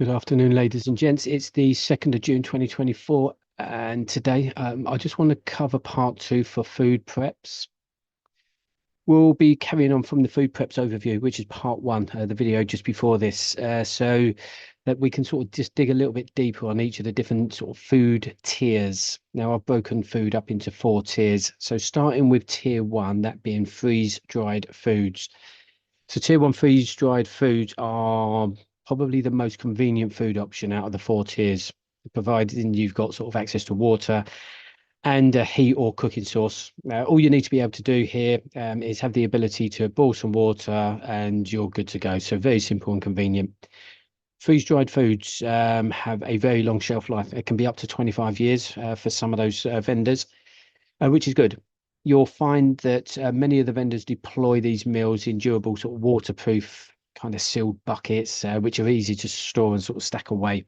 Good afternoon, ladies and gents. It's the 2nd of June 2024, and today I just want to cover part two for food preps. We'll be carrying on from the food preps overview, which is part one, the video just before this, so that we can sort of just dig a little bit deeper on each of the different sort of food tiers. Now, I've broken food up into 4 tiers. So starting with tier one, that being freeze-dried foods. So tier one freeze-dried foods are probably the most convenient food option out of the 4 tiers, providing you've got sort of access to water and a heat or cooking source. All you need to be able to do here is have the ability to boil some water and you're good to go. So very simple and convenient. Freeze-dried foods have a very long shelf life. It can be up to 25 years for some of those vendors, which is good. You'll find that many of the vendors deploy these meals in durable, sort of waterproof, kind of sealed buckets, which are easy to store and sort of stack away.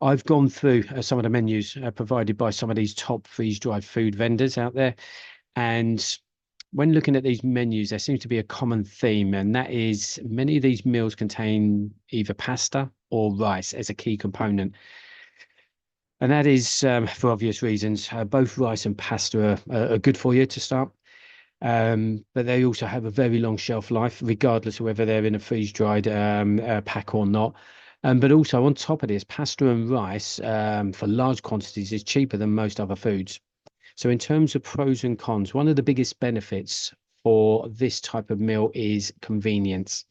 I've gone through some of the menus provided by some of these top freeze-dried food vendors out there. And when looking at these menus, there seems to be a common theme, and that is many of these meals contain either pasta or rice as a key component. And that is for obvious reasons. Both rice and pasta are good for you to start. But they also have a very long shelf life, regardless of whether they're in a freeze-dried pack or not. But also on top of this, pasta and rice for large quantities is cheaper than most other foods. So in terms of pros and cons, one of the biggest benefits for this type of meal is convenience.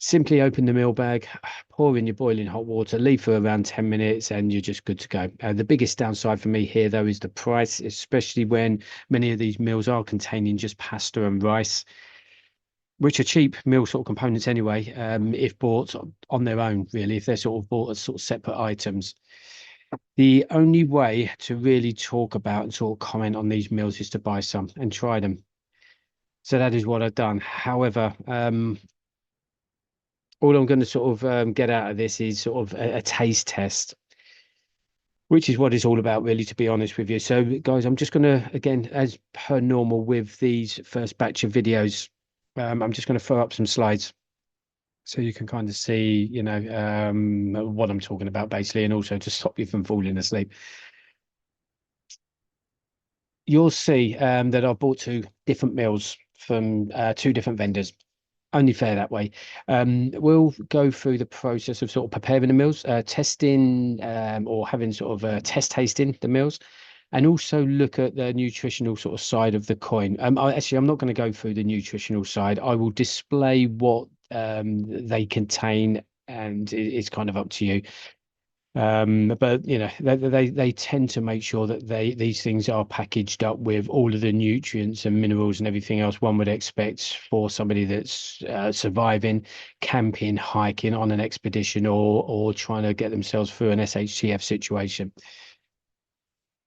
Simply open the meal bag, pour in your boiling hot water, leave for around 10 minutes, and you're just good to go. The biggest downside for me here, though, is the price, especially when many of these meals are containing just pasta and rice, which are cheap meal sort of components anyway, if bought on their own, really, if they're sort of bought as sort of separate items. The only way to really talk about and sort of comment on these meals is to buy some and try them. So that is what I've done. However, all I'm going to sort of get out of this is sort of a taste test, which is what it's all about, really, to be honest with you. So, guys, I'm just going to, again, as per normal with these first batch of videos, I'm just going to throw up some slides so you can kind of see, what I'm talking about, basically, and also to stop you from falling asleep. You'll see that I've bought 2 different meals from 2 different vendors. Only fair that way. We'll go through the process of sort of preparing the meals, testing or having sort of a test tasting the meals, and also look at the nutritional sort of side of the coin. I'm not going to go through the nutritional side. I will display what they contain, and it's kind of up to you. But they tend to make sure that these things are packaged up with all of the nutrients and minerals and everything else one would expect for somebody that's surviving, camping, hiking on an expedition, or trying to get themselves through an SHTF situation.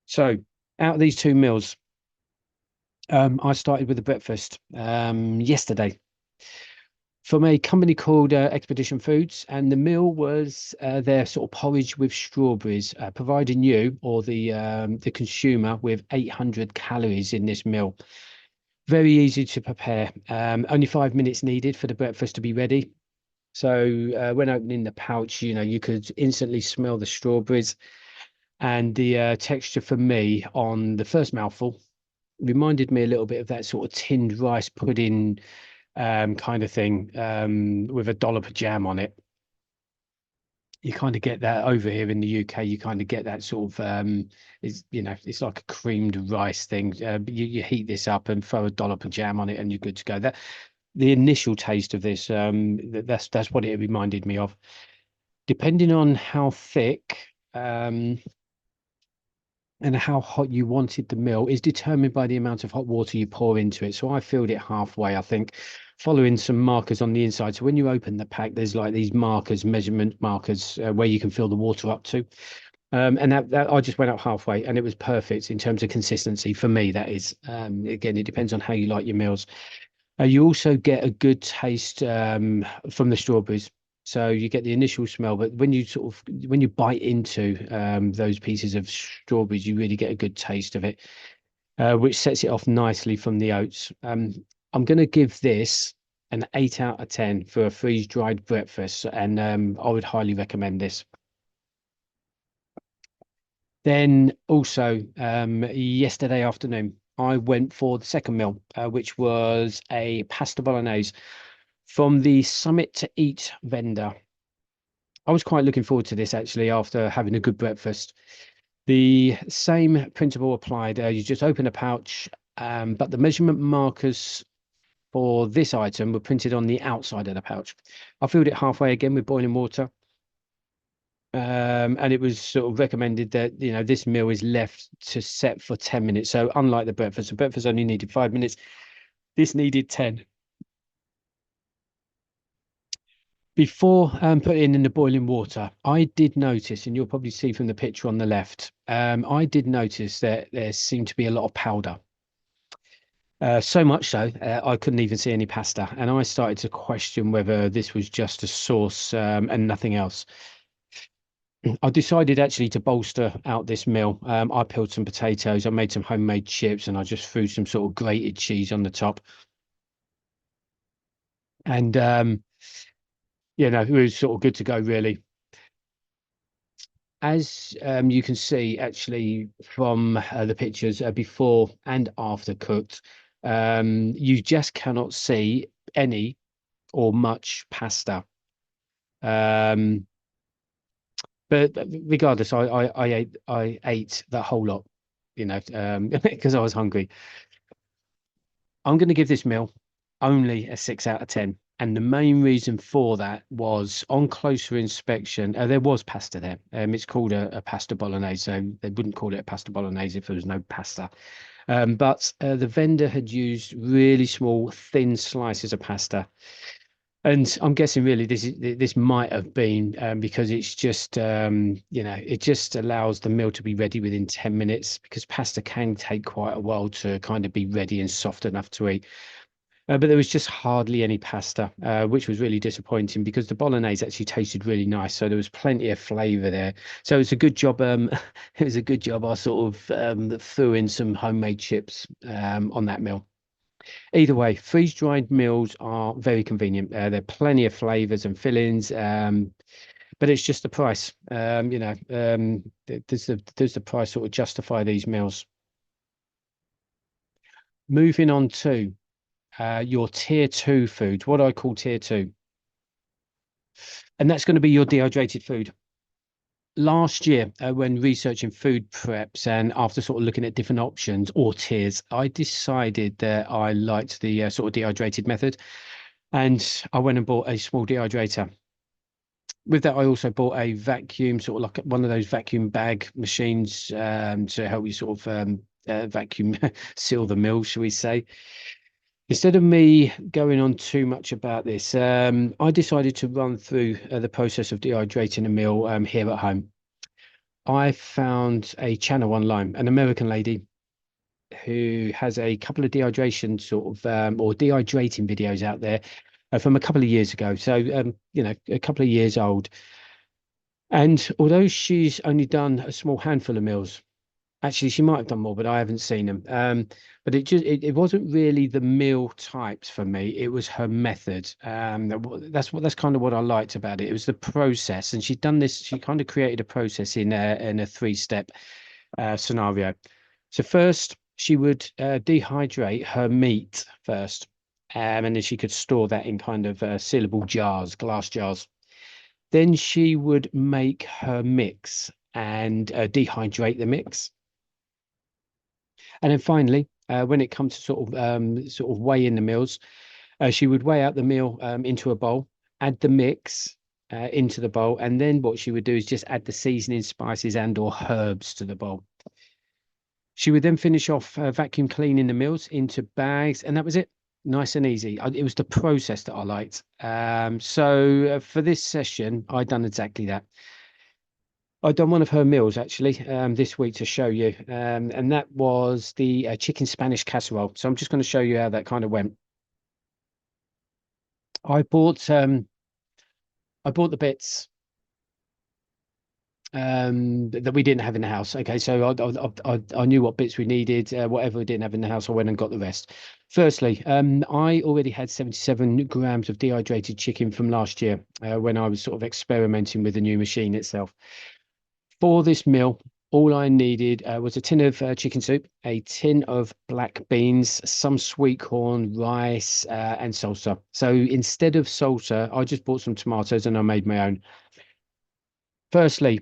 So out of these 2 meals, I started with the breakfast yesterday from a company called Expedition Foods, and the meal was their sort of porridge with strawberries, providing you or the consumer with 800 calories in this meal. Very easy to prepare. Only 5 minutes needed for the breakfast to be ready. So when opening the pouch, you could instantly smell the strawberries, and the texture for me on the first mouthful reminded me a little bit of that sort of tinned rice pudding kind of thing, with a dollop of jam on it. You kind of get that over here in the UK. You kind of get that sort of it's like a creamed rice thing. But you heat this up and throw a dollop of jam on it, and you're good to go. That the initial taste of this, that's what it reminded me of. Depending on how thick and how hot you wanted the meal is determined by the amount of hot water you pour into it. So I filled it halfway, I think, following some markers on the inside. So when you open the pack, there's like these markers, measurement markers, where you can fill the water up to. And that I just went up halfway, and it was perfect in terms of consistency for me. That is, again, it depends on how you like your meals. You also get a good taste from the strawberries. So you get the initial smell, but when you bite into those pieces of strawberries, you really get a good taste of it, which sets it off nicely from the oats. I'm going to give this an 8 out of 10 for a freeze-dried breakfast, and I would highly recommend this. Then also, yesterday afternoon, I went for the second meal, which was a pasta bolognese from the Summit to Eat vendor. I was quite looking forward to this actually after having a good breakfast. The same principle applied. You just open a pouch, but the measurement markers for this item were printed on the outside of the pouch. I filled it halfway again with boiling water. And it was sort of recommended that, you know, this meal is left to set for 10 minutes. So unlike the breakfast only needed 5 minutes. This needed 10. Before putting in the boiling water, I did notice, and you'll probably see from the picture on the left, I did notice that there seemed to be a lot of powder. So much so, I couldn't even see any pasta. And I started to question whether this was just a sauce and nothing else. I decided actually to bolster out this meal. I peeled some potatoes, I made some homemade chips, and I just threw some sort of grated cheese on the top. And you know, it was sort of good to go, really. As you can see, actually, from the pictures before and after cooked, you just cannot see any or much pasta. Um, but regardless, I ate that whole lot, you know, because I was hungry. I'm going to give this meal only a 6 out of 10. And the main reason for that was on closer inspection, there was pasta there. It's called a pasta bolognese, so they wouldn't call it a pasta bolognese if there was no pasta. But the vendor had used really small, thin slices of pasta. And I'm guessing really this might have been because it's just you know, it just allows the meal to be ready within 10 minutes, because pasta can take quite a while to kind of be ready and soft enough to eat. But there was just hardly any pasta, which was really disappointing because the bolognese actually tasted really nice. So there was plenty of flavour there. So it's a good job. It was a good job. I sort of threw in some homemade chips on that meal. Either way, freeze-dried meals are very convenient. There are plenty of flavors and fillings, but it's just the price. You know, does the price sort of justify these meals? Moving on to your tier two food, what I call tier two, and that's going to be your dehydrated food. Last year, when researching food preps and after sort of looking at different options or tiers, I decided that I liked the sort of dehydrated method, and I went and bought a small dehydrator. With that, I also bought a vacuum, sort of like one of those vacuum bag machines to help you sort of vacuum seal the meal, shall we say. Instead of me going on too much about this, I decided to run through the process of dehydrating a meal here at home. I found a channel online, an American lady who has a couple of dehydration sort of or dehydrating videos out there from a couple of years ago. So, you know, a couple of years old. And although she's only done a small handful of meals, actually, she might have done more, but I haven't seen them. But it wasn't really the meal types for me. It was her method. That's kind of what I liked about it. It was the process, and she'd done this. She kind of created a process in a three-step scenario. So first, she would dehydrate her meat first, and then she could store that in kind of sealable jars, glass jars. Then she would make her mix and dehydrate the mix. And then finally, when it comes to sort of weigh in the meals, she would weigh out the meal into a bowl, add the mix into the bowl, and then what she would do is just add the seasoning, spices, and or herbs to the bowl. She would then finish off vacuum cleaning the meals into bags, and that was it. Nice and easy. It was the process that I liked. So for this session, I done exactly that. I've done one of her meals actually this week to show you, and that was the chicken Spanish casserole. So I'm just going to show you how that kind of went. I bought the bits. that we didn't have in the house. Okay, so I knew what bits we needed. Whatever we didn't have in the house, I went and got the rest. Firstly, I already had 77 grams of dehydrated chicken from last year when I was sort of experimenting with the new machine itself. For this meal, all I needed was a tin of chicken soup, a tin of black beans, some sweet corn, rice, and salsa. So instead of salsa, I just bought some tomatoes and I made my own. Firstly,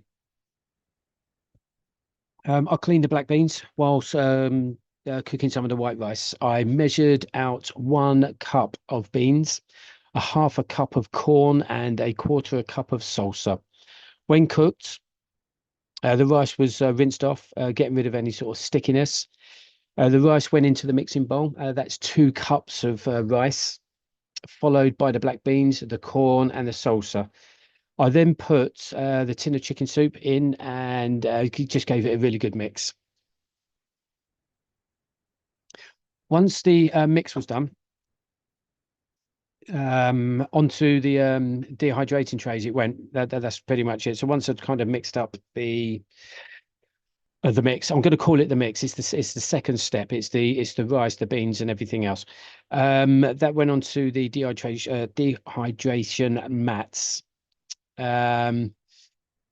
I cleaned the black beans whilst cooking some of the white rice. I measured out 1 cup of beans, a half a cup of corn, and a quarter a cup of salsa. When cooked, the rice was rinsed off, getting rid of any sort of stickiness. The rice went into the mixing bowl. That's 2 cups of rice, followed by the black beans, the corn, and the salsa. I then put the tin of chicken soup in and just gave it a really good mix. Once the mix was done, onto the dehydrating trays it went. That's pretty much it. So once I'd kind of mixed up the mix, I'm going to call it the mix. It's the second step. It's the rice, the beans, and everything else. That went onto the dehydration mats.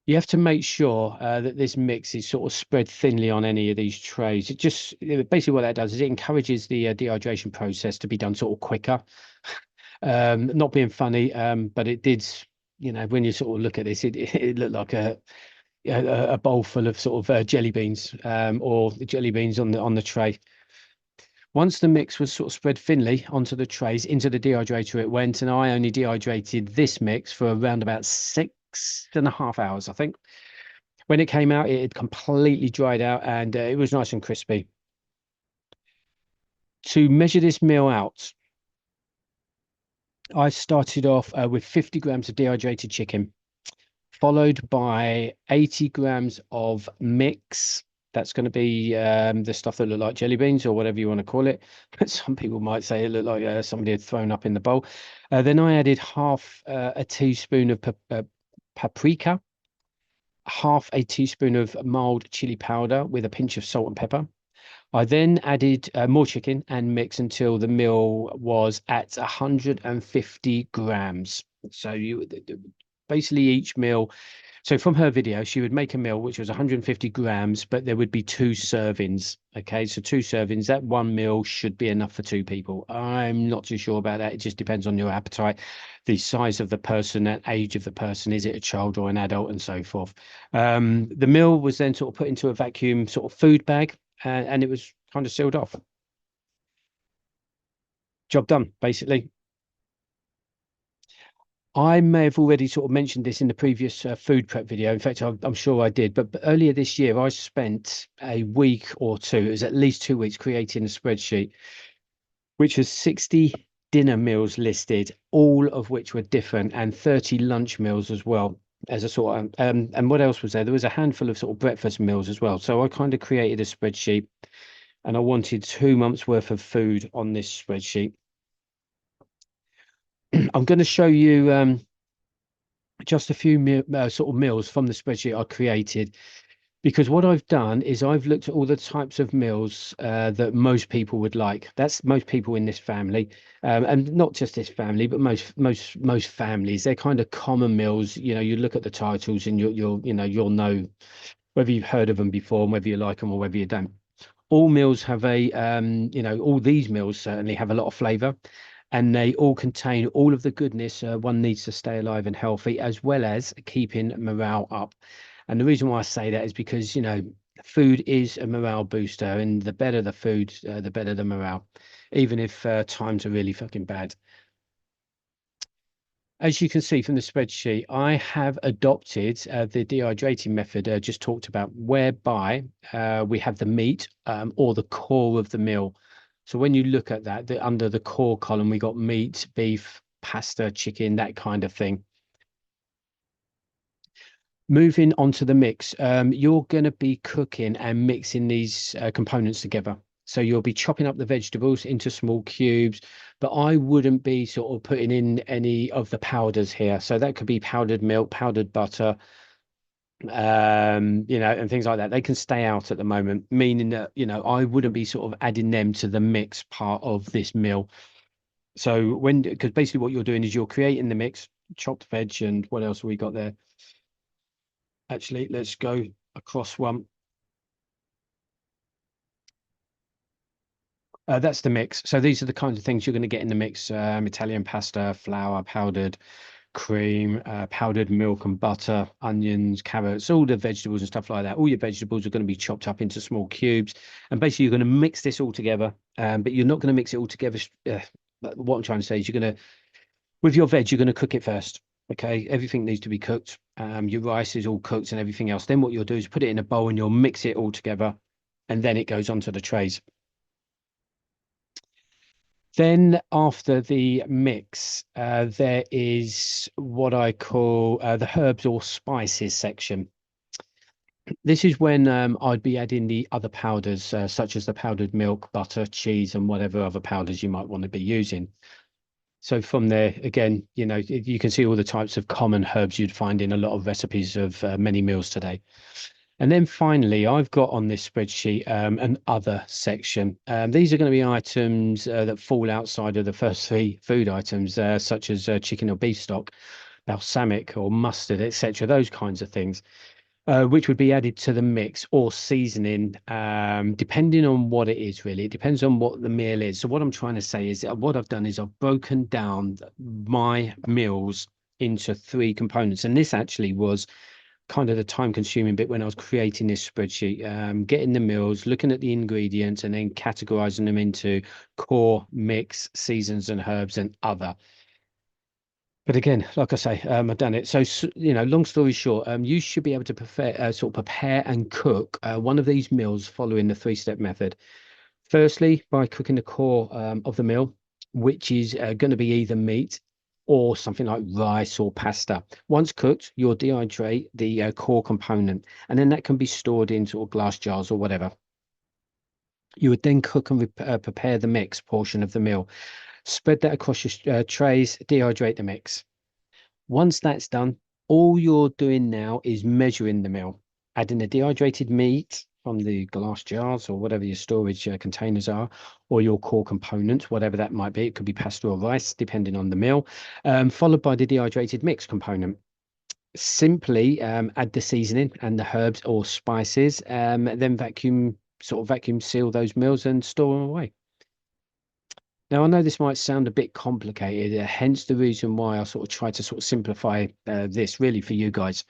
You have to make sure that this mix is sort of spread thinly on any of these trays. It just basically what that does is it encourages the dehydration process to be done sort of quicker. Not being funny, but it did, when you sort of look at this, it looked like a bowl full of sort of jelly beans, or jelly beans on the tray. Once the mix was sort of spread thinly onto the trays, into the dehydrator it went, and I only dehydrated this mix for around about 6.5 hours, I think. When it came out, it had completely dried out and it was nice and crispy. To measure this meal out, I started off with 50 grams of dehydrated chicken, followed by 80 grams of mix. That's going to be the stuff that look like jelly beans or whatever you want to call it. Some people might say it looked like somebody had thrown up in the bowl. Then I added half a teaspoon of paprika, half a teaspoon of mild chili powder with a pinch of salt and pepper. I then added more chicken and mix until the meal was at 150 grams. So basically each meal. So from her video, she would make a meal which was 150 grams, but there would be 2 servings. Okay, so 2 servings. That one meal should be enough for 2 people. I'm not too sure about that. It just depends on your appetite, the size of the person, and age of the person. Is it a child or an adult, and so forth. The meal was then sort of put into a vacuum sort of food bag, and it was kind of sealed off. Job done, basically. I may have already sort of mentioned this in the previous food prep video. In fact, I'm sure I did. But earlier this year, I spent a week or two, it was at least 2 weeks, creating a spreadsheet, which was 60 dinner meals listed, all of which were different, and 30 lunch meals as well. As a sort of, and what else was there? There was a handful of sort of breakfast meals as well. So I kind of created a spreadsheet, and I wanted 2 months worth of food on this spreadsheet. I'm going to show you just a few sort of meals from the spreadsheet I created, because what I've done is I've looked at all the types of meals that most people would like. That's most people in this family, and not just this family, but most families. They're kind of common meals. You look at the titles and you'll know whether you've heard of them before and whether you like them or whether you don't. All meals have all these meals certainly have a lot of flavor, and they all contain all of the goodness one needs to stay alive and healthy, as well as keeping morale up. And the reason why I say that is because, food is a morale booster, and the better the food, the better the morale, even if times are really fucking bad. As you can see from the spreadsheet, I have adopted the dehydrating method just talked about, whereby we have the meat or the core of the meal. So when you look at that, under the core column, we got meat, beef, pasta, chicken, that kind of thing. Moving on to the mix, you're going to be cooking and mixing these components together. So you'll be chopping up the vegetables into small cubes, but I wouldn't be sort of putting in any of the powders here. So that could be powdered milk, powdered butter, and things like that. They can stay out at the moment, meaning that, I wouldn't be sort of adding them to the mix part of this meal. So because basically what you're doing is you're creating the mix, chopped veg, and what else have we got there? Actually, let's go across one. That's the mix. So these are the kinds of things you're going to get in the mix: Italian pasta, flour, powdered cream, powdered milk and butter, onions, carrots, all the vegetables and stuff like that. All your vegetables are going to be chopped up into small cubes, and basically you're going to mix this all together. But you're not going to mix it all together. What I'm trying to say is with your veg, you're going to cook it first. Okay, everything needs to be cooked. Your rice is all cooked and everything else. Then what you'll do is put it in a bowl and you'll mix it all together, and then it goes onto the trays. Then after the mix, there is what I call the herbs or spices section. This is when I'd be adding the other powders, such as the powdered milk, butter, cheese, and whatever other powders you might want to be using. So from there, again, you can see all the types of common herbs you'd find in a lot of recipes of many meals today. And then finally, I've got on this spreadsheet an other section. These are going to be items that fall outside of the first three food items, such as chicken or beef stock, balsamic or mustard, etc. Those kinds of things, which would be added to the mix or seasoning, depending on what it is, really. It depends on what the meal is. So what I'm trying to say is that what I've done is I've broken down my meals into three components. And this actually was kind of the time consuming bit when I was creating this spreadsheet, getting the meals, looking at the ingredients, and then categorizing them into core, mix, seasons and herbs, and other. But again, like I say, I've done it. So, long story short, you should be able to prepare and cook one of these meals following the three-step method. Firstly, by cooking the core of the meal, which is going to be either meat or something like rice or pasta. Once cooked, you'll dehydrate the core component, and then that can be stored in sort of glass jars or whatever. You would then cook and prepare the mix portion of the meal. Spread that across your trays, dehydrate the mix. Once that's done, all you're doing now is measuring the meal, adding the dehydrated meat from the glass jars or whatever your storage containers are, or your core components, whatever that might be. It could be pasta or rice, depending on the meal, followed by the dehydrated mix component. Simply add the seasoning and the herbs or spices, then vacuum seal those meals and store them away. Now, I know this might sound a bit complicated, hence the reason why I sort of try to sort of simplify this really for you guys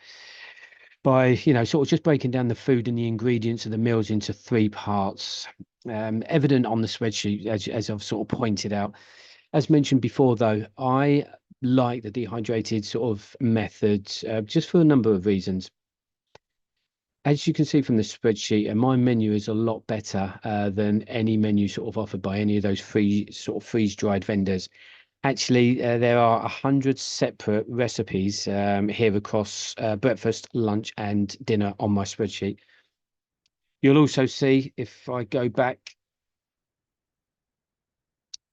by, sort of just breaking down the food and the ingredients of the meals into three parts. Evident on the spreadsheet, as I've sort of pointed out. As mentioned before, though, I like the dehydrated sort of methods just for a number of reasons. As you can see from the spreadsheet, and my menu is a lot better than any menu sort of offered by any of those free sort of freeze-dried vendors. Actually, there are 100 separate recipes here across breakfast, lunch, and dinner on my spreadsheet. You'll also see, if I go back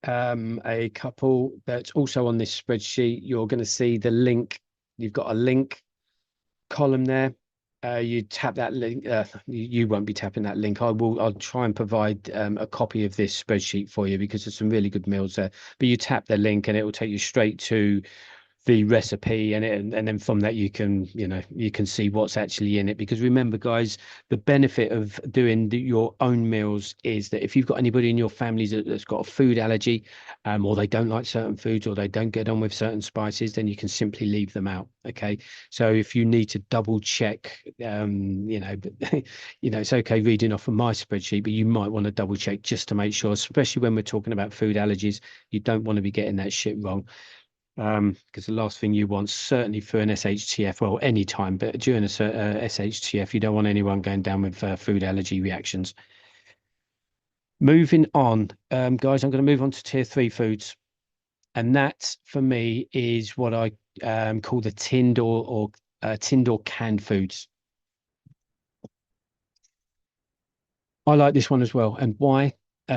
a couple that's also on this spreadsheet, you're going to see the link. You've got a link column there. You tap that link. You won't be tapping that link. I'll try and provide a copy of this spreadsheet for you because there's some really good meals there. But you tap the link and it will take you straight to the recipe, and then from that you can see what's actually in it. Because remember, guys, the benefit of doing your own meals is that if you've got anybody in your family that's got a food allergy, or they don't like certain foods, or they don't get on with certain spices, then you can simply leave them out. Okay, so if you need to double check, it's okay reading off of my spreadsheet, but you might want to double check just to make sure, especially when we're talking about food allergies. You don't want to be getting that shit wrong. Because the last thing you want, certainly for an SHTF, well, any time, but during a SHTF, you don't want anyone going down with food allergy reactions. Moving on, guys, I'm going to move on to tier 3 foods. And that, for me, is what I call the tinned or canned foods. I like this one as well. And why?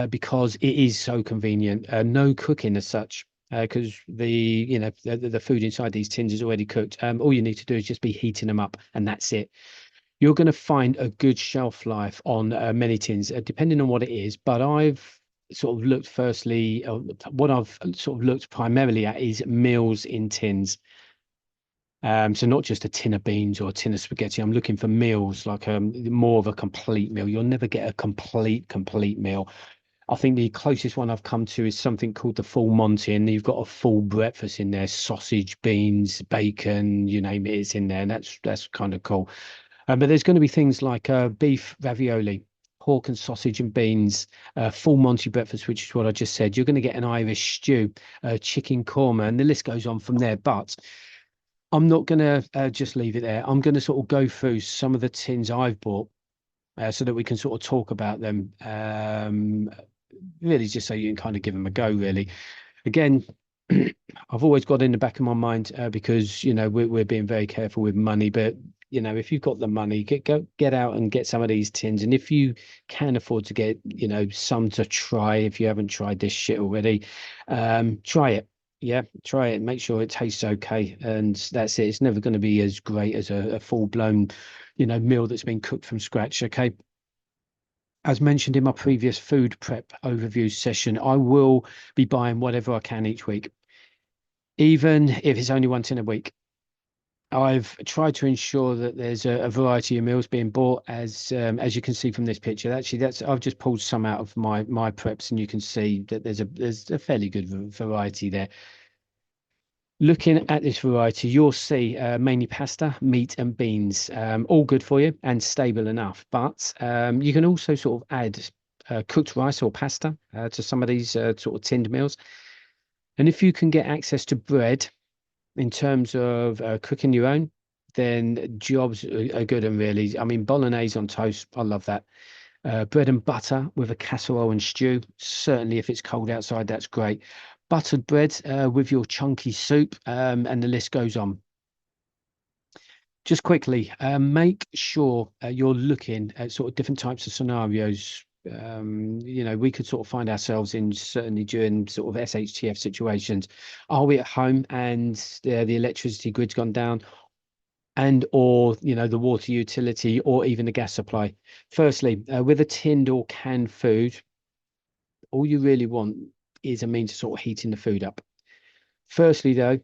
Because it is so convenient. No cooking as such. because the food inside these tins is already cooked. All you need to do is just be heating them up, and that's it. You're going to find a good shelf life on many tins, depending on what it is. But I've sort of looked firstly, what I've sort of looked primarily at is meals in tins. So not just a tin of beans or a tin of spaghetti. I'm looking for meals, like more of a complete meal. You'll never get a complete meal. I think the closest one I've come to is something called the full Monty, and you've got a full breakfast in there: sausage, beans, bacon, you name it, it's in there, and that's kind of cool. But there's going to be things like beef ravioli, pork and sausage and beans, full Monty breakfast, which is what I just said. You're going to get an Irish stew, chicken korma, and the list goes on from there. But I'm not going to just leave it there. I'm going to sort of go through some of the tins I've bought so that we can sort of talk about them. Really, just so you can kind of give them a go, really. Again, I've always got in the back of my mind because we're being very careful with money, but if you've got the money, get out and get some of these tins, and if you can afford to get some to try, if you haven't tried this shit already, try it. Yeah, try it. Make sure it tastes okay, and that's it. It's never going to be as great as a full-blown meal that's been cooked from scratch. Okay. As mentioned in my previous food prep overview session, I will be buying whatever I can each week, even if it's only once in a week. I've tried to ensure that there's a variety of meals being bought, as you can see from this picture. Actually, that's I've just pulled some out of my preps, and you can see that there's a fairly good variety there. Looking at this variety, you'll see mainly pasta, meat, and beans, all good for you and stable enough. But you can also sort of add cooked rice or pasta to some of these sort of tinned meals. And if you can get access to bread in terms of cooking your own, then jobs are good and really. I mean, bolognese on toast, I love that. Bread and butter with a casserole and stew. Certainly, if it's cold outside, that's great. Buttered bread with your chunky soup, and the list goes on. Just quickly, make sure you're looking at sort of different types of scenarios. We could sort of find ourselves in, certainly during sort of SHTF situations. Are we at home and the electricity grid's gone down, and or the water utility or even the gas supply? Firstly, with a tinned or canned food, all you really want is a means of sort of heating the food up. Firstly, though,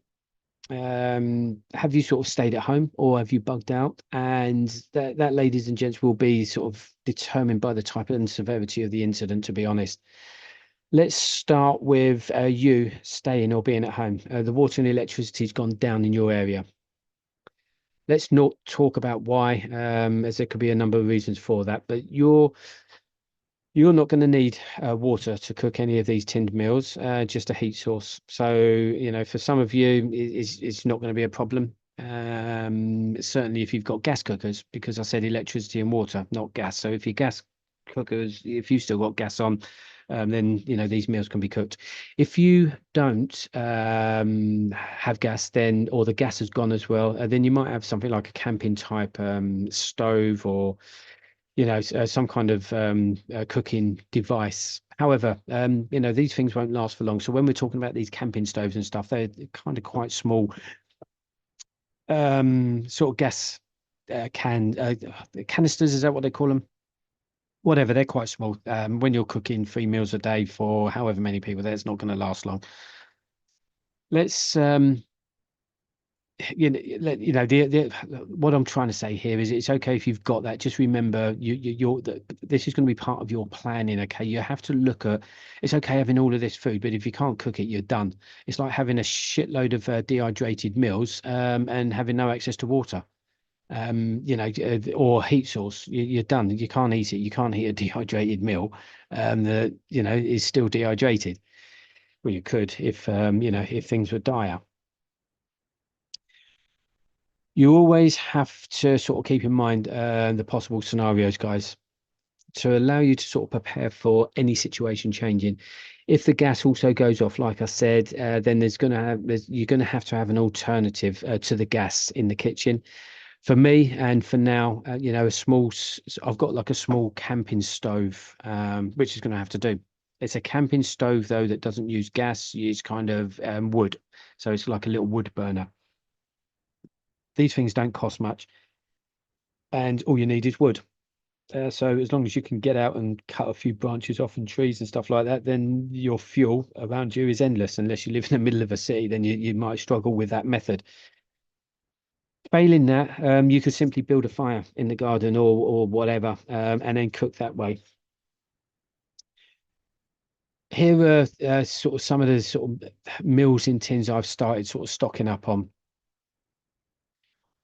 have you sort of stayed at home or have you bugged out? And that, ladies and gents, will be sort of determined by the type and severity of the incident, to be honest. Let's start with you staying or being at home. The water and electricity has gone down in your area. Let's not talk about why, as there could be a number of reasons for that, but you're not going to need water to cook any of these tinned meals, just a heat source. So, for some of you, it's not going to be a problem. Certainly if you've got gas cookers, because I said electricity and water, not gas. So if your gas cookers, if you've still got gas on, then, these meals can be cooked. If you don't have gas, then, or the gas has gone as well, then you might have something like a camping type stove, or some kind of cooking device. However, these things won't last for long. So when we're talking about these camping stoves and stuff, they're kind of quite small, sort of gas canisters, is that what they call them? Whatever, they're quite small. When you're cooking 3 meals a day for however many people, that's not going to last long. Let's what I'm trying to say here is it's okay if you've got that. Just remember, this is going to be part of your planning. Okay, you have to look at. It's okay having all of this food, but if you can't cook it, you're done. It's like having a shitload of dehydrated meals and having no access to water. Or heat source. You're done. You can't eat it. You can't eat a dehydrated meal that is still dehydrated. Well, you could if things were dire. You always have to sort of keep in mind the possible scenarios, guys, to allow you to sort of prepare for any situation changing. If the gas also goes off, like I said, then you're going to have an alternative to the gas in the kitchen. For me, and for now, I've got like a small camping stove, which is going to have to do. It's a camping stove though that doesn't use gas, use kind of wood. So it's like a little wood burner. These things don't cost much, and all you need is wood. So as long as you can get out and cut a few branches off and trees and stuff like that, then your fuel around you is endless. Unless you live in the middle of a city, then you might struggle with that method. Failing that, you could simply build a fire in the garden or whatever, and then cook that way. Here are sort of some of the sort of meals in tins I've started sort of stocking up on.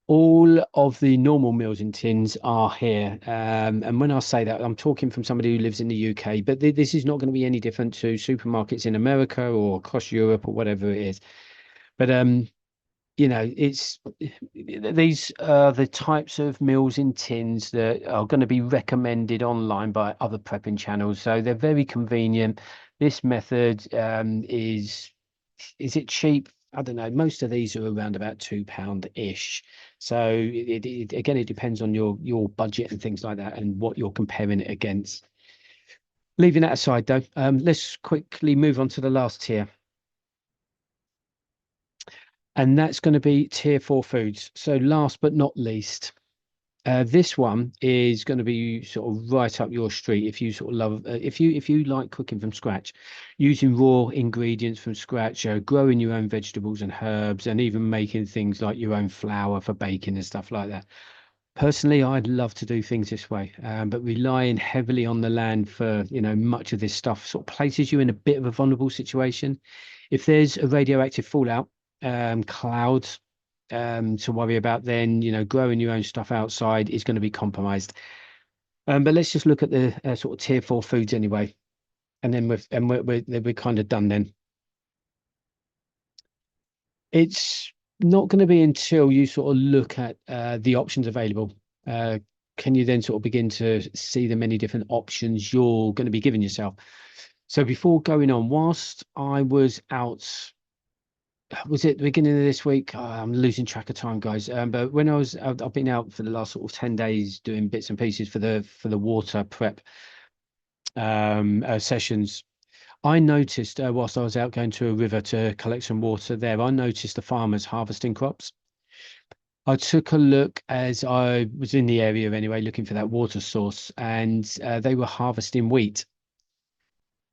All of the normal meals in tins are here. And when I say that, I'm talking from somebody who lives in the UK, but this is not going to be any different to supermarkets in America or across Europe or whatever it is. But you know, it's these are the types of meals in tins that are going to be recommended online by other prepping channels. So they're very convenient. This method is it cheap? I don't know. Most of these are around about £2-ish. So again, it depends on your budget and things like that and what you're comparing it against. Leaving that aside though, let's quickly move on to the last tier. And that's going to be tier 4 foods. So last but not least, this one is going to be sort of right up your street if you sort of love if you like cooking from scratch, using raw ingredients from scratch, growing your own vegetables and herbs, and even making things like your own flour for baking and stuff like that. Personally, I'd love to do things this way, but relying heavily on the land for, you know, much of this stuff sort of places you in a bit of a vulnerable situation. If there's a radioactive fallout, clouds, to worry about, then, you know, growing your own stuff outside is going to be compromised. But let's just look at the sort of tier 4 foods anyway, and then we're kind of done then. It's not going to be until you sort of look at the options available. Can you then sort of begin to see the many different options you're going to be giving yourself? So before going on, whilst I was out, was it the beginning of this week? I'm losing track of time, guys. But when I've been out for the last sort of 10 days doing bits and pieces for the water prep sessions. I noticed whilst I was out going to a river to collect some water there, I noticed the farmers harvesting crops. I took a look as I was in the area anyway, looking for that water source, and they were harvesting wheat.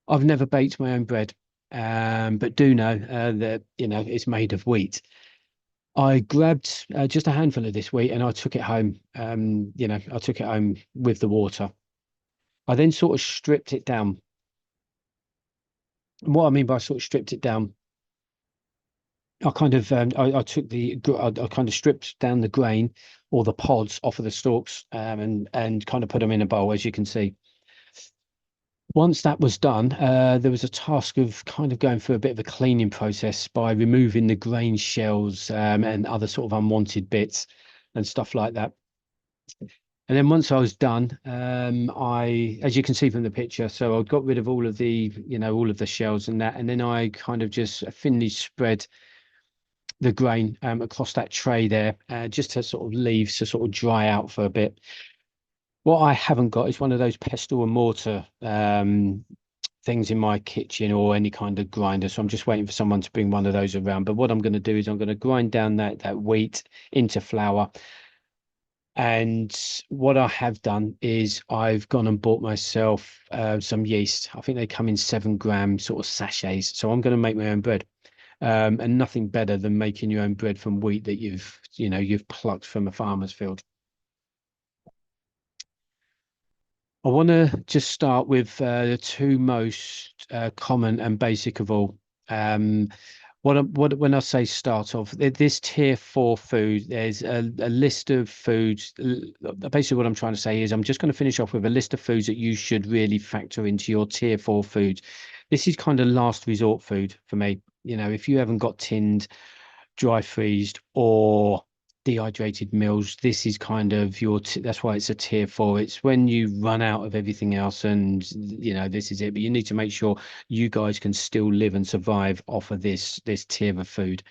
I've never baked my own bread, but do know that, you know, it's made of wheat. I grabbed just a handful of this wheat and I took it home. You know, I took it home with the water. I then sort of stripped it down. And what I mean by sort of stripped it down, I kind of I took I kind of stripped down the grain or the pods off of the stalks, and kind of put them in a bowl, as you can see. Once that was done, there was a task of kind of going through a bit of a cleaning process by removing the grain shells, and other sort of unwanted bits and stuff like that. And then once I was done, as you can see from the picture, so I got rid of all of the, you know, all of the shells and that, and then I kind of just thinly spread the grain across that tray there, just to sort of leave to sort of dry out for a bit. What I haven't got is one of those pestle and mortar things in my kitchen or any kind of grinder. So I'm just waiting for someone to bring one of those around. But what I'm going to do is I'm going to grind down that wheat into flour. And what I have done is I've gone and bought myself some yeast. I think they come in 7 gram sort of sachets. So I'm going to make my own bread. And nothing better than making your own bread from wheat that you've plucked from a farmer's field. I want to just start with the two most common and basic of all. Um, when I say start off, this tier 4 food, there's a list of foods. Basically, what I'm trying to say is I'm just going to finish off with a list of foods that you should really factor into your tier 4 foods. This is kind of last resort food for me. You know, if you haven't got tinned, dry freezed, or dehydrated meals, this is kind of that's why it's a tier 4. It's when you run out of everything else, and you know, this is it. But you need to make sure you guys can still live and survive off of this tier of food.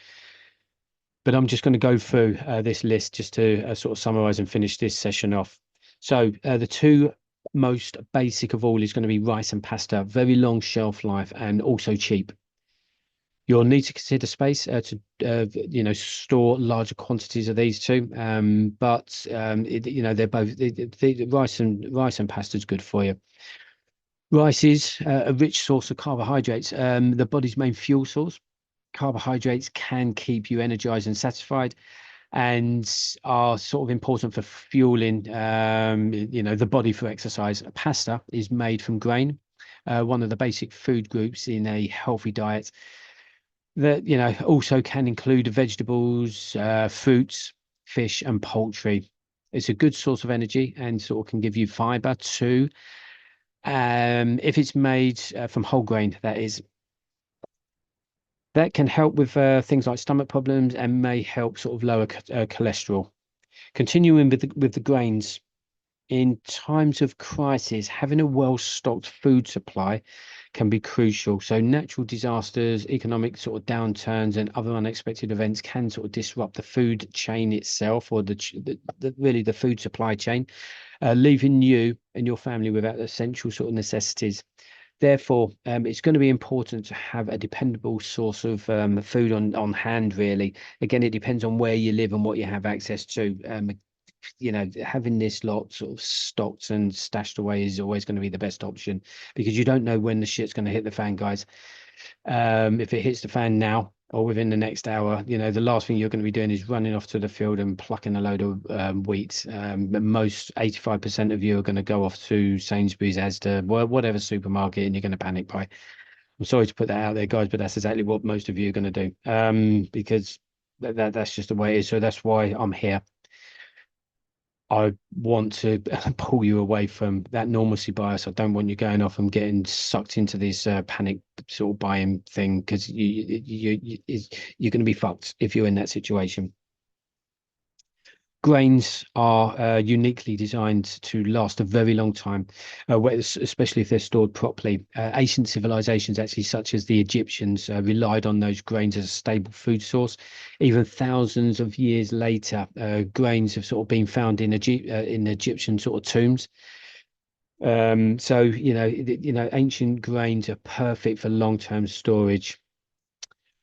But I'm just going to go through this list just to sort of summarize and finish this session off. So the two most basic of all is going to be rice and pasta. Very long shelf life and also cheap. You'll need to consider space to store larger quantities of these two. They're both rice and pasta is good for you. Rice is a rich source of carbohydrates, the body's main fuel source. Carbohydrates can keep you energized and satisfied, and are sort of important for fueling, the body for exercise. Pasta is made from grain, one of the basic food groups in a healthy diet that, also can include vegetables, fruits, fish, and poultry. It's a good source of energy and sort of can give you fiber too. If it's made from whole grain, that is. That can help with things like stomach problems and may help sort of lower cholesterol. Continuing with the grains, in times of crisis, having a well-stocked food supply can be crucial. So natural disasters, economic sort of downturns, and other unexpected events can sort of disrupt the food chain itself, or really the food supply chain, leaving you and your family without essential sort of necessities. Therefore, it's going to be important to have a dependable source of food on hand, really. Again, it depends on where you live and what you have access to. Having this lot sort of stocked and stashed away is always going to be the best option, because you don't know when the shit's going to hit the fan, guys. If it hits the fan now or within the next hour, the last thing you're going to be doing is running off to the field and plucking a load of wheat. Most 85% of you are going to go off to Sainsbury's, Asda, whatever supermarket, and you're going to panic buy. I'm sorry to put that out there, guys, but that's exactly what most of you are going to do, because that's just the way it is. So that's why I'm here. I want to pull you away from that normalcy bias. I don't want you going off and getting sucked into this panic sort of buying thing, because you're going to be fucked if you're in that situation. Grains are uniquely designed to last a very long time, especially if they're stored properly. Ancient civilizations, actually, such as the Egyptians, relied on those grains as a stable food source. Even thousands of years later, grains have sort of been found in Egyptian sort of tombs. Ancient grains are perfect for long-term storage.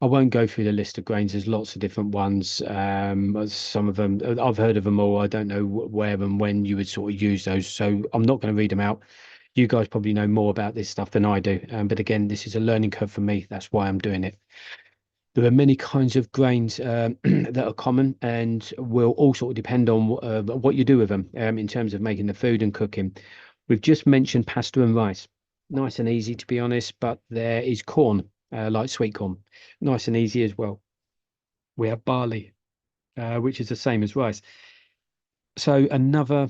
I won't go through the list of grains. There's lots of different ones. Some of them, I've heard of them all. I don't know where and when you would sort of use those. So I'm not going to read them out. You guys probably know more about this stuff than I do. But again, this is a learning curve for me. That's why I'm doing it. There are many kinds of grains that are common, and will all sort of depend on what you do with them in terms of making the food and cooking. We've just mentioned pasta and rice. Nice and easy, to be honest, but there is corn, like sweet corn. Nice and easy as well. We have barley, which is the same as rice. So another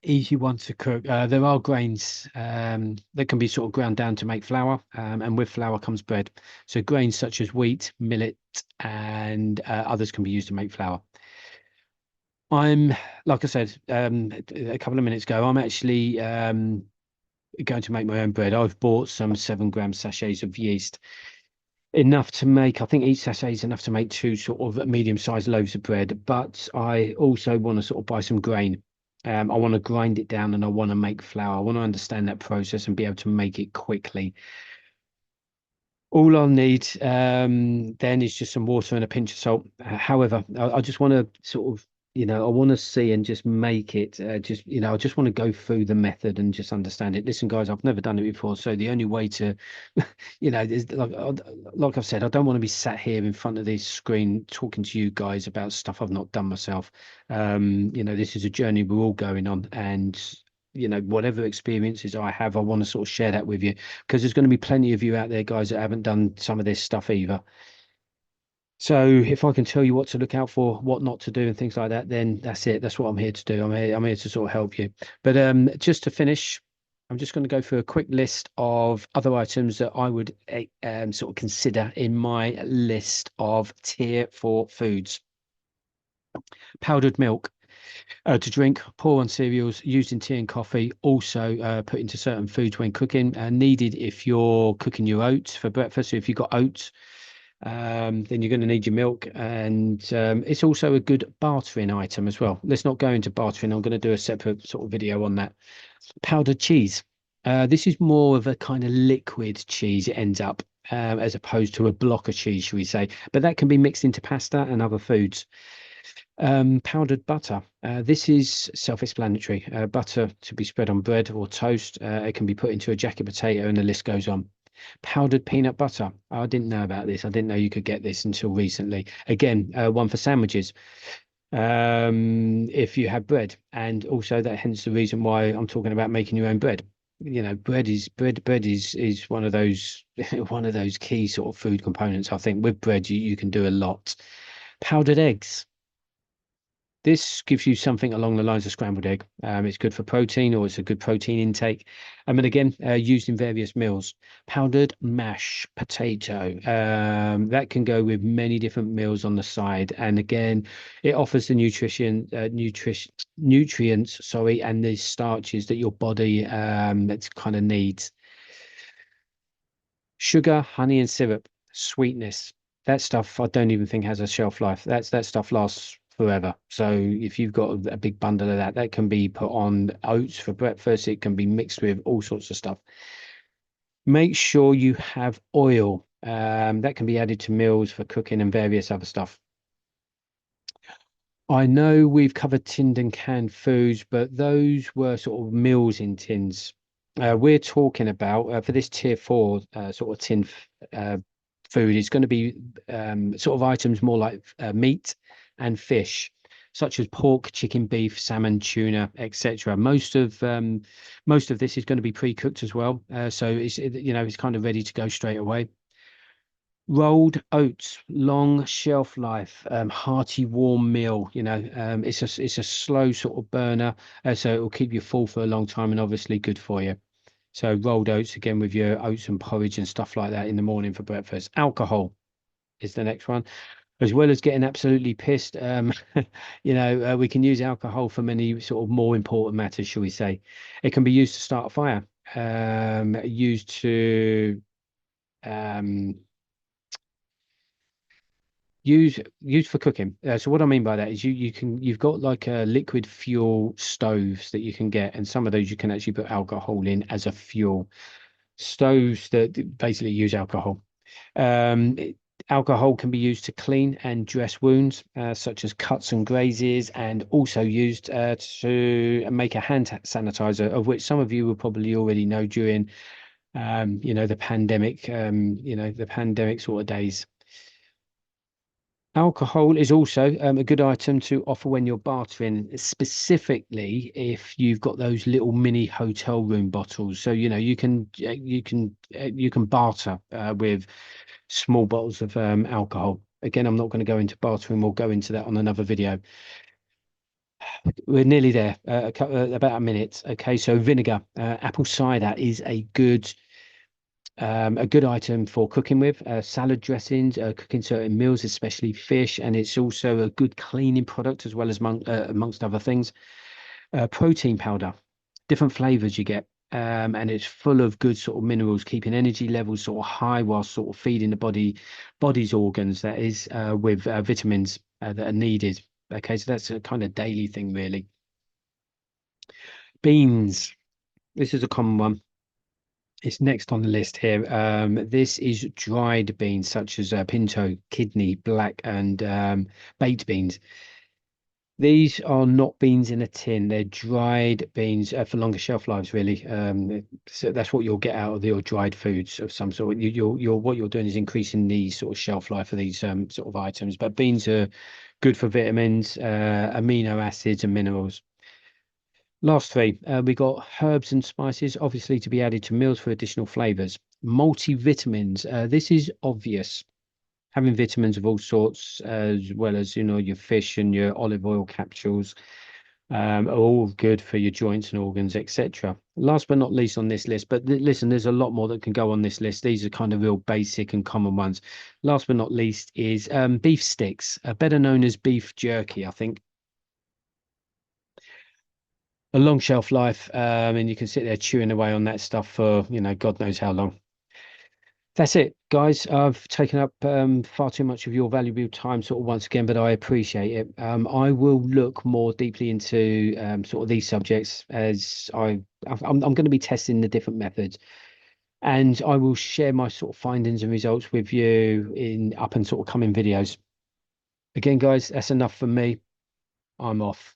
easy one to cook. There are grains that can be sort of ground down to make flour, and with flour comes bread. So grains such as wheat, millet, and others can be used to make flour. Like I said a couple of minutes ago, I'm actually going to make my own bread. I've bought some 7-gram sachets of yeast, enough to make, I think each sachet is enough to make 2 sort of medium-sized loaves of bread. But I also want to sort of buy some grain. I want to grind it down, and I want to make flour. I want to understand that process and be able to make it quickly. All I'll need then is just some water and a pinch of salt. However, I just want to sort of, I want to see and just make it. I just want to go through the method and just understand it. Listen, guys, I've never done it before, so the only way to, is like I've said, I don't want to be sat here in front of this screen talking to you guys about stuff I've not done myself. This is a journey we're all going on, and whatever experiences I have, I want to sort of share that with you, because there's going to be plenty of you out there, guys, that haven't done some of this stuff either. So if I can tell you what to look out for, what not to do, and things like that, then that's it. That's what I'm here to do. I'm here to sort of help you. But just to finish, I'm just going to go through a quick list of other items that I would sort of consider in my list of tier 4 foods. Powdered milk. To drink, pour on cereals, used in tea and coffee, also put into certain foods when cooking, needed if you're cooking your oats for breakfast. So if you've got oats, Then you're going to need your milk, and it's also a good bartering item as well. Let's not go into bartering. I'm going to do a separate sort of video on that. Powdered cheese. This is more of a kind of liquid cheese. It ends up as opposed to a block of cheese, shall we say? But that can be mixed into pasta and other foods. Powdered butter. This is self-explanatory. Butter to be spread on bread or toast. It can be put into a jacket potato, and the list goes on. Powdered peanut butter. I didn't know about this. I didn't know you could get this until recently. Again, one for sandwiches. If you have bread, and also that hence the reason why I'm talking about making your own bread. You know, bread is one of those one of those key sort of food components. I think with bread you can do a lot. Powdered eggs. This gives you something along the lines of scrambled egg. It's good for protein, or it's a good protein intake. And again, used in various meals. Powdered mash potato. That can go with many different meals on the side. And again, it offers the nutrients, sorry, and the starches that your body that kind of needs. Sugar, honey, and syrup, sweetness. That stuff I don't even think has a shelf life. That stuff lasts forever. So if you've got a big bundle of that, that can be put on oats for breakfast. It can be mixed with all sorts of stuff. Make sure you have oil. That can be added to meals for cooking and various other stuff. I know we've covered tinned and canned foods, but those were sort of meals in tins. We're talking about for this tier four sort of food, it's going to be sort of items more like meat and fish, such as pork, chicken, beef, salmon, tuna, etc. Most of this is going to be pre-cooked as well, so it's kind of ready to go straight away. Rolled oats, long shelf life, hearty warm meal. It's a slow sort of burner, so it will keep you full for a long time and obviously good for you. So rolled oats again with your oats and porridge and stuff like that in the morning for breakfast. Alcohol is the next one. As well as getting absolutely pissed, we can use alcohol for many sort of more important matters, shall we say. It can be used to start a fire, used to um, used for cooking. So what I mean by that is you've got like liquid fuel stoves that you can get, and some of those you can actually put alcohol in as a fuel. Stoves that basically use alcohol. Um, it- Alcohol can be used to clean and dress wounds, such as cuts and grazes, and also used to make a hand sanitizer, of which some of you will probably already know during, the pandemic sort of days. Alcohol is also a good item to offer when you're bartering, specifically if you've got those little mini hotel room bottles. So you can barter with small bottles of alcohol. Again, I'm not going to go into bartering. We'll go into that on another video. We're nearly there. About a minute. Okay, so vinegar, apple cider is a good item for cooking with salad dressings, cooking certain meals, especially fish, and it's also a good cleaning product as well as amongst other things. Protein powder, different flavors you get, and it's full of good sort of minerals, keeping energy levels sort of high while sort of feeding the body's organs. That is with vitamins that are needed. Okay, so that's a kind of daily thing, really. Beans. This is a common one. It's next on the list here. This is dried beans such as pinto, kidney, black, and baked beans. These are not beans in a tin. They're dried beans for longer shelf lives, really. So that's what you'll get out of your dried foods of some sort. What you're doing is increasing the sort of shelf life of these sort of items. But beans are good for vitamins, amino acids, and minerals. Last three, we got herbs and spices, obviously to be added to meals for additional flavors. Multivitamins, this is obvious. Having vitamins of all sorts, as well as your fish and your olive oil capsules, are all good for your joints and organs, etc. Last but not least on this list, but listen, there's a lot more that can go on this list. These are kind of real basic and common ones. Last but not least is beef sticks, better known as beef jerky, I think. A long shelf life, and you can sit there chewing away on that stuff for God knows how long. That's it, guys. I've taken up far too much of your valuable time, sort of once again, but I appreciate it. I will look more deeply into sort of these subjects as I'm going to be testing the different methods, and I will share my sort of findings and results with you in up and sort of coming videos. Again, guys, that's enough for me. I'm off.